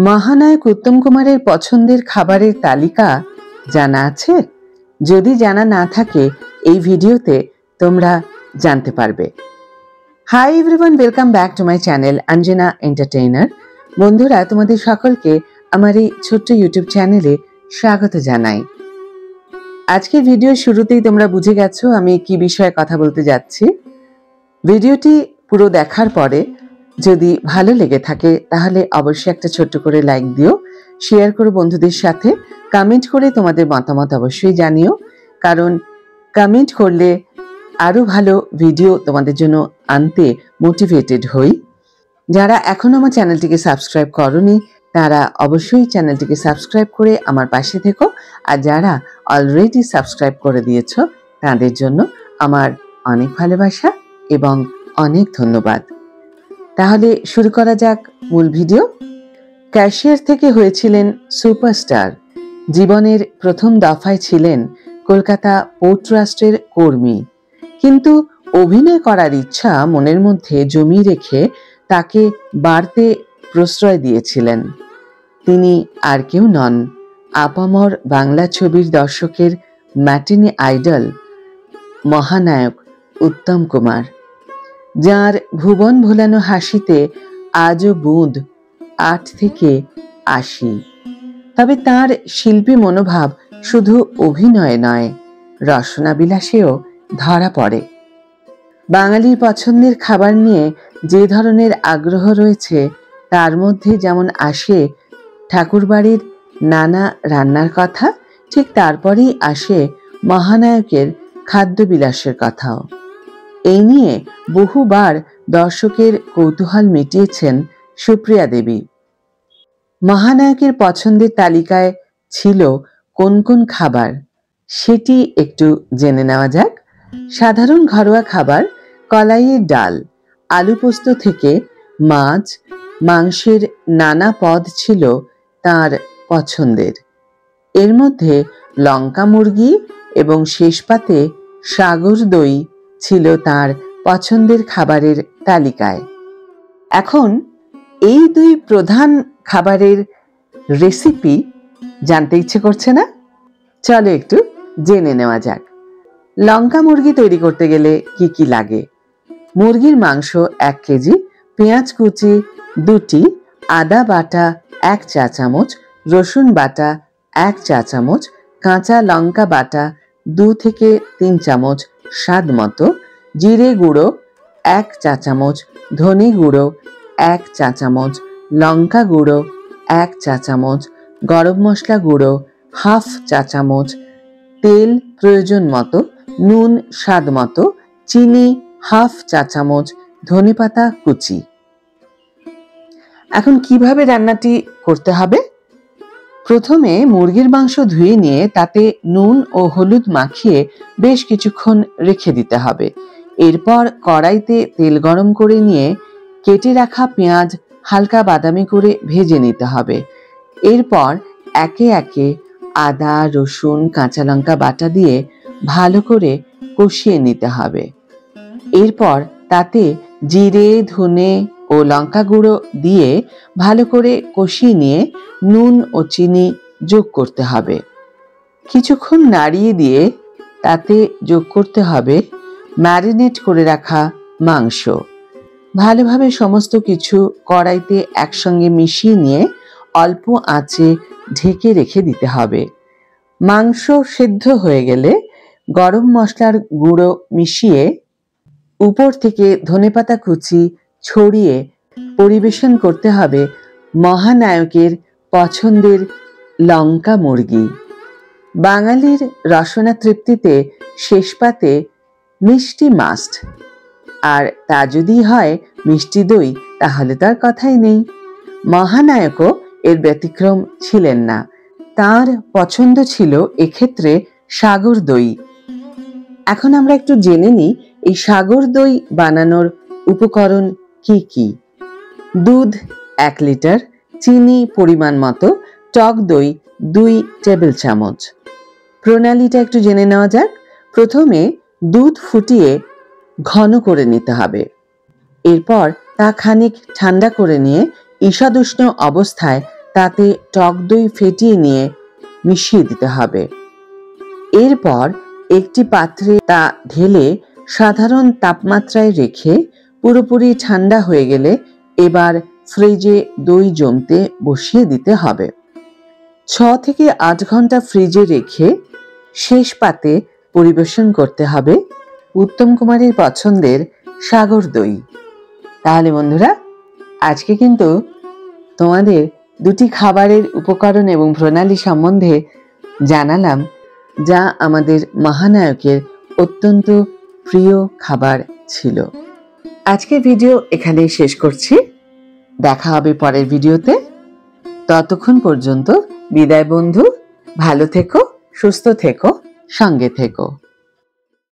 মহানায়ক উত্তম কুমারের পছন্দের খাবারের তালিকা জানা আছে? যদি জানা না থাকে এই ভিডিওতে তোমরা জানতে পারবে। Hi everyone, welcome back to my channel Anjana entertainer. বন্ধুরা, তোমাদের সকলকে আমার এই ছোট্ট ইউটিউব চ্যানেলে স্বাগত জানাই। আজকের ভিডিও শুরুতেই তোমরা বুঝে গেছো আমি কি বিষয়ে কথা বলতে যাচ্ছি। ভিডিওটি পুরো দেখার পরে যদি ভালো লেগে থাকে তাহলে অবশ্যই একটা ছোট্ট করে লাইক দিও, শেয়ার করো বন্ধুদের সাথে, কমেন্ট করে তোমাদের মতামত অবশ্যই জানিও, কারণ কমেন্ট করলে আরো ভালো ভিডিও তোমাদের জন্য আনতে মোটিভেটেড হই। যারা এখনো আমার চ্যানেলটিকে সাবস্ক্রাইব করোনি তারা অবশ্যই চ্যানেলটিকে সাবস্ক্রাইব করে আমার পাশে থেকো, আর যারা অলরেডি সাবস্ক্রাইব করে দিয়েছো তাদের জন্য আমার অনেক ভালোবাসা এবং অনেক ধন্যবাদ। তাহলে শুরু করা যাক মূল ভিডিও। ক্যাশিয়ার থেকে হয়েছিলেন সুপারস্টার। জীবনের প্রথম দফায় ছিলেন কলকাতা পোর্ট ট্রাস্টের কর্মী, কিন্তু অভিনয় করার ইচ্ছা মনের মধ্যে জমিয়ে রেখে তাকে বাড়তে প্রশ্রয় দিয়েছিলেন। তিনি আর কেউ নন, আপামর বাংলা ছবির দর্শকের ম্যাটিনি আইডল মহানায়ক উত্তম কুমার, যার ভুবন ভোলানো হাসিতে আজও বুঁদ 8 থেকে 80। তবে তার শিল্পী মনোভাব শুধু অভিনয় নয়, রসনাবিলাসেও ধরা পড়ে। বাঙালির পছন্দের খাবার নিয়ে যে ধরনের আগ্রহ রয়েছে তার মধ্যে যেমন আসে ঠাকুরবাড়ির নানা রান্নার কথা, ঠিক তারপরেই আসে মহানায়কের খাদ্যবিলাসের কথাও। এই নিয়ে বহুবার দর্শকের কৌতূহল মিটিয়েছেন সুপ্রিয়া দেবী। মহানায়কের পছন্দের তালিকায় ছিল কোন কোন খাবার সেটি একটু জেনে নেওয়া যাক। সাধারণ ঘরোয়া খাবার কলাইয়ের ডাল, আলু পোস্ত থেকে মাছ, মাংসের নানা পদ ছিল তার পছন্দের। এর মধ্যে লঙ্কা মুরগি এবং শেষ পাতে সাগর দই ছিল তার পছন্দের খাবারের তালিকায়। এখন এই দুই প্রধান খাবারের রেসিপি জানতে ইচ্ছে করছে না? চলো একটু জেনে নেওয়া যাক। লঙ্কা মুরগি তৈরি করতে গেলে কি কি লাগে? মুরগির মাংস 1 কেজি, পেঁয়াজ কুচি 2টি, আদা বাটা 1 চা চামচ, রসুন বাটা 1 চা চামচ, কাঁচা লঙ্কা বাটা 2 থেকে 3 চামচ স্বাদ মতো, জিরে গুঁড়ো 1 চা চামচ, ধনে গুঁড়ো 1 চা চামচ, লঙ্কা গুঁড়ো 1 চা চামচ, গরম মশলা গুঁড়ো 1/2 চা চামচ, তেল প্রয়োজন মতো, নুন স্বাদ মতো, চিনি 1/2 চা চামচ, ধনেপাতা কুচি। এখন কিভাবে রান্নাটি করতে হবে? প্রথমে মুরগির মাংস ধুয়ে নিয়ে তাতে নুন ও হলুদ মাখিয়ে বেশ কিছুক্ষণ রেখে দিতে হবে। এরপর কড়াইতে তেল গরম করে নিয়ে কেটে রাখা পেঁয়াজ হালকা বাদামি করে ভেজে নিতে হবে। এরপর একে একে আদা, রসুন, কাঁচা লঙ্কা বাটা দিয়ে ভালো করে কষিয়ে নিতে হবে। এরপর তাতে জিরে, ধনে ও লঙ্কা গুঁড়ো দিয়ে ভালো করে কষিয়ে নিয়ে নুন ও চিনি যোগ করতে হবে। কিছুক্ষণ নাড়িয়ে দিয়ে তাতে যোগ করতে হবে ম্যারিনেট করে রাখা মাংস। ভালোভাবে সমস্ত কিছু কড়াইতে একসঙ্গে মিশিয়ে নিয়ে অল্প আঁচে ঢেকে রেখে দিতে হবে। মাংস সেদ্ধ হয়ে গেলে গরম মশলার গুঁড়ো মিশিয়ে উপর থেকে ধনেপাতা কুচি ছড়িয়ে পরিবেশন করতে হবে মহানায়কের পছন্দের লঙ্কা মুরগি। বাঙালির রসনা তৃপ্তিতে শেষ পাতে মিষ্টি মাস্ট, আর তা যদি হয় মিষ্টি দই তাহলে তার কথাই নেই। মহানায়কও এর ব্যতিক্রম ছিলেন না, তার পছন্দ ছিল এক্ষেত্রে সাগর দই। এখন আমরা একটু জেনে নিই এই সাগর দই বানানোর উপকরণ কি কি। দুধ 1 লিটার, চিনি পরিমাণ মতো, টক দই 2 টেবিল চামচ। প্রণালীটা একটু জেনে নেওয়া যাক। প্রথমে দুধ ফুটিয়ে ঘন করে নিতে হবে। এরপর তা খানিক ঠান্ডা করে নিয়ে ঈষদুষ্ণ অবস্থায় তাতে টক দই ফেটিয়ে নিয়ে মিশিয়ে দিতে হবে। এরপর একটি পাত্রে তা ঢেলে সাধারণ তাপমাত্রায় রেখে পুরোপুরি ঠান্ডা হয়ে গেলে এবার ফ্রিজে দই জমতে বসিয়ে দিতে হবে। 6 থেকে 8 ঘন্টা ফ্রিজে রেখে শেষ পাতে পরিবেশন করতে হবে উত্তম কুমারের পছন্দের সাগর দই। তাহলে বন্ধুরা, আজকে কিন্তু তোমাদের দুটি খাবারের উপকরণ এবং প্রণালী সম্বন্ধে জানালাম, যা আমাদের মহানায়কের অত্যন্ত প্রিয় খাবার ছিল। আজকের ভিডিও এখানে শেষ করছি। দেখা হবে পরের ভিডিওতে। ততক্ষণ পর্যন্ত বিদায় বন্ধু। ভালো থেকো, সুস্থ থেকো, সঙ্গে থেকো।